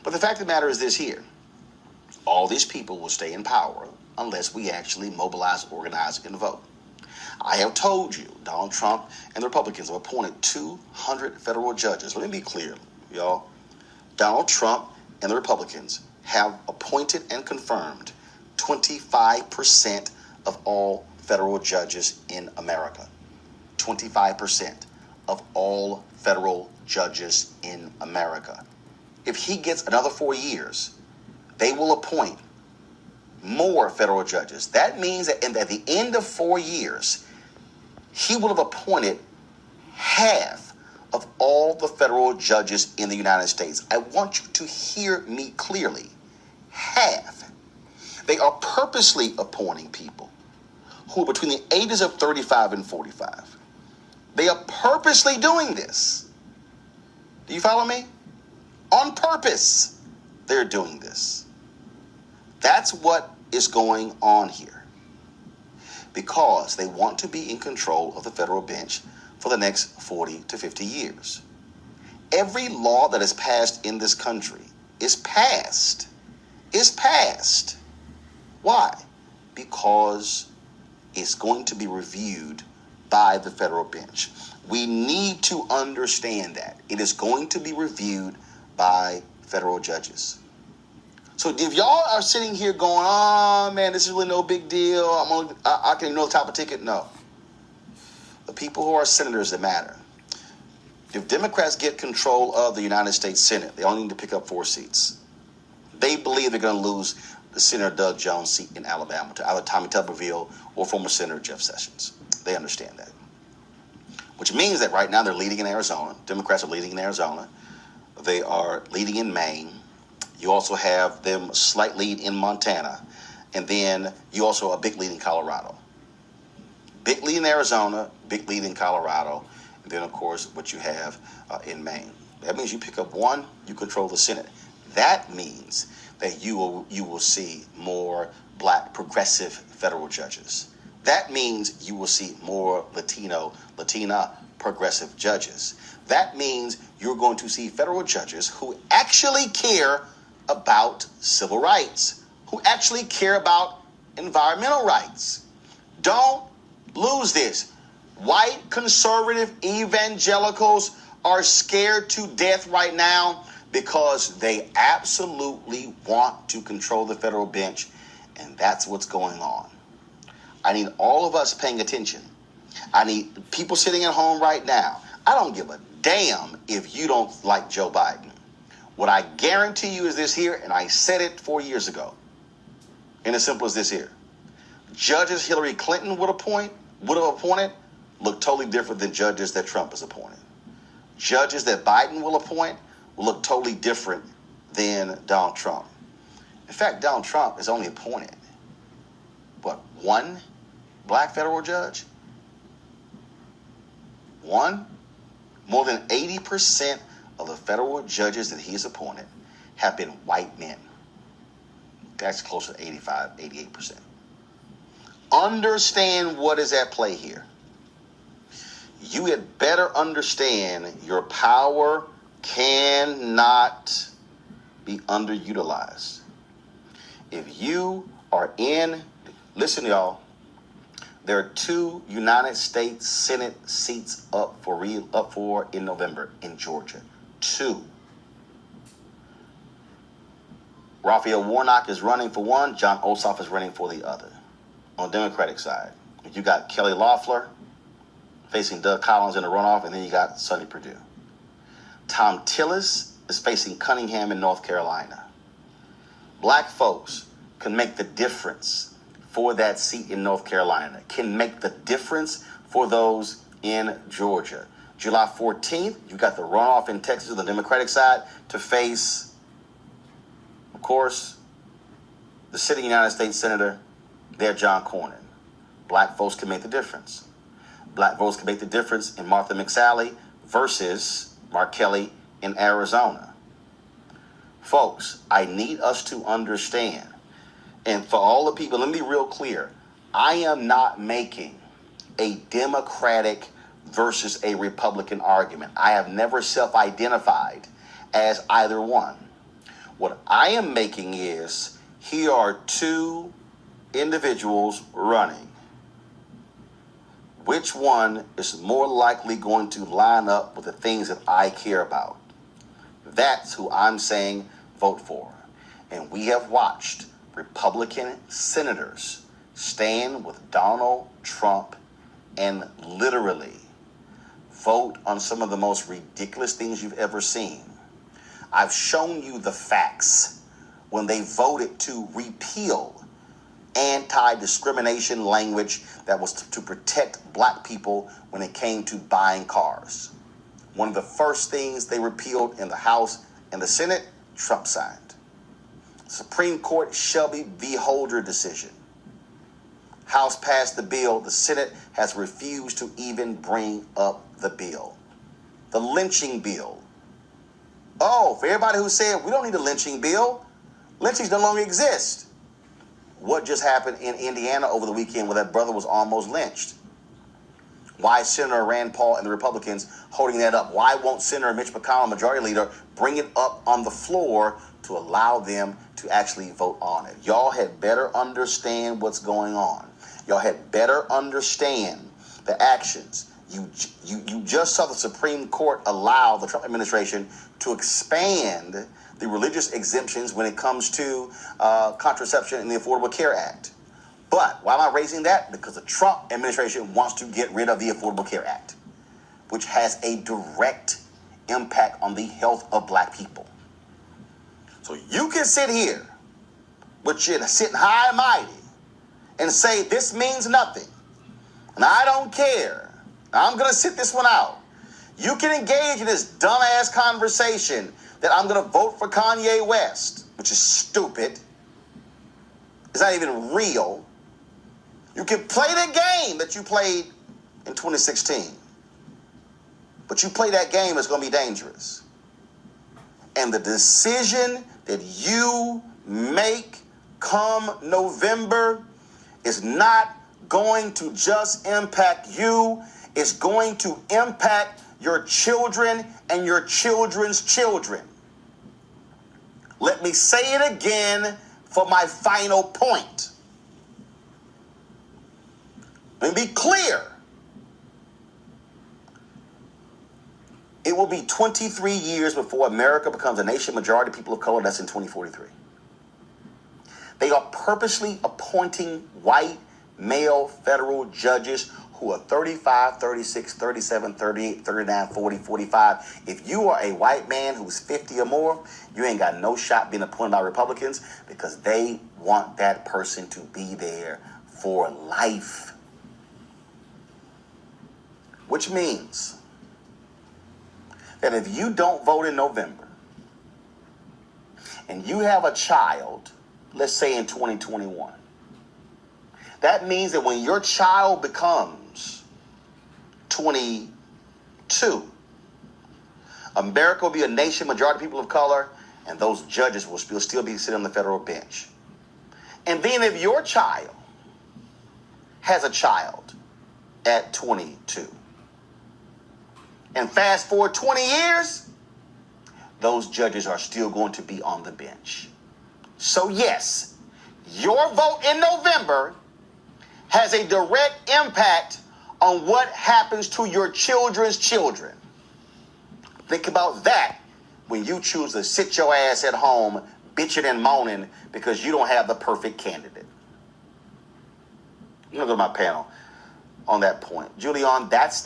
But the fact of the matter is this here. All these people will stay in power unless we actually mobilize, organize, and vote. I have told you, Donald Trump and the Republicans have appointed 200 federal judges. Let me be clear, y'all. Donald Trump and the Republicans have appointed and confirmed 25% of all federal judges in America. 25% of all federal judges in America. If he gets another 4 years, they will appoint more federal judges. That means that at the end of 4 years, he will have appointed half of all the federal judges in the United States. I want you to hear me clearly. Half. They are purposely appointing people who are between the ages of 35 and 45. They are purposely doing this. Do you follow me? On purpose, they're doing this. That's what is going on here. Because they want to be in control of the federal bench for the next 40 to 50 years. Every law that is passed in this country is passed. Why? Because it's going to be reviewed by the federal bench. We need to understand that. It is going to be reviewed by federal judges. So if y'all are sitting here going, oh man, this is really no big deal, I can ignore the top of the ticket, no. The people who are senators that matter. If Democrats get control of the United States Senate, they only need to pick up 4 seats. They believe they're going to lose the Senator Doug Jones seat in Alabama to either Tommy Tuberville or former Senator Jeff Sessions. They understand that. Which means that right now they're leading in Arizona. Democrats are leading in Arizona. They are leading in Maine. You also have them slight lead in Montana. And then you also have a big lead in Colorado. Big lead in Arizona, big lead in Colorado. And then, of course, what you have in Maine. That means you pick up one, you control the Senate. That means that you will see more black progressive federal judges. That means you will see more Latina progressive judges. That means you're going to see federal judges who actually care about civil rights, who actually care about environmental rights. Don't lose this. White conservative evangelicals are scared to death right now because they absolutely want to control the federal bench, and that's what's going on. I need all of us paying attention. I need people sitting at home right now. I don't give a damn if you don't like Joe Biden. What I guarantee you is this here, and I said it 4 years ago. And as simple as this here. Judges Hillary Clinton would have appointed look totally different than judges that Trump has appointed. Judges that Biden will appoint will look totally different than Donald Trump. In fact, Donald Trump has only appointed, one black federal judge? One? More than 80% of the federal judges that he has appointed have been white men. That's closer to 85, 88%. Understand what is at play here. You had better understand your power cannot be underutilized. If you are listen y'all, there are 2 United States Senate seats up for in November in Georgia. 2. Raphael Warnock is running for one. John Ossoff is running for the other. On the Democratic side, you got Kelly Loeffler facing Doug Collins in the runoff, and then you got Sonny Perdue. Tom Tillis is facing Cunningham in North Carolina. Black folks can make the difference for that seat in North Carolina, can make the difference for those in Georgia. July 14th, you got the runoff in Texas on the Democratic side to face, of course, the sitting United States Senator there, John Cornyn. Black folks can make the difference. Black votes can make the difference in Martha McSally versus Mark Kelly in Arizona. Folks, I need us to understand, and for all the people, let me be real clear. I am not making a Democratic versus a Republican argument. I have never self-identified as either one. What I am making is, here are two individuals running. Which one is more likely going to line up with the things that I care about? That's who I'm saying vote for. And we have watched Republican senators stand with Donald Trump and literally vote on some of the most ridiculous things you've ever seen. I've shown you the facts when they voted to repeal anti-discrimination language that was to protect black people when it came to buying cars. One of the first things they repealed in the House and the Senate, Trump signed. Supreme Court Shelby v. Holder decision. House passed the bill. The Senate has refused to even bring up the bill. The lynching bill. Oh, for everybody who said, we don't need a lynching bill, lynchings no longer exist. What just happened in Indiana over the weekend where that brother was almost lynched? Why is Senator Rand Paul and the Republicans holding that up? Why won't Senator Mitch McConnell, Majority Leader, bring it up on the floor to allow them to actually vote on it? Y'all had better understand what's going on. Y'all had better understand the actions. You just saw the Supreme Court allow the Trump administration to expand the religious exemptions when it comes to contraception in the Affordable Care Act. But why am I raising that? Because the Trump administration wants to get rid of the Affordable Care Act, which has a direct impact on the health of black people. So you can sit here, but you're sitting high and mighty, and say this means nothing, and I don't care. I'm going to sit this one out. You can engage in this dumbass conversation that I'm going to vote for Kanye West, which is stupid. It's not even real. You can play the game that you played in 2016. But you play that game, it's going to be dangerous. And the decision that you make come November is not going to just impact you. It's going to impact your children and your children's children. Let me say it again for my final point. Let me be clear. It will be 23 years before America becomes a nation majority of people of color. That's in 2043. They are purposely appointing white male federal judges who are 35, 36, 37, 38, 39, 40, 45. If you are a white man who's 50 or more, you ain't got no shot being appointed by Republicans because they want that person to be there for life. Which means that if you don't vote in November and you have a child, let's say in 2021, that means that when your child becomes 22, America will be a nation majority of people of color, and those judges will still be sitting on the federal bench. And then if your child has a child at 22, and fast forward 20 years, those judges are still going to be on the bench. So yes, your vote in November has a direct impact on what happens to your children's children. Think about that when you choose to sit your ass at home bitching and moaning because you don't have the perfect candidate. I'm going to go to my panel on that point. Julian, that's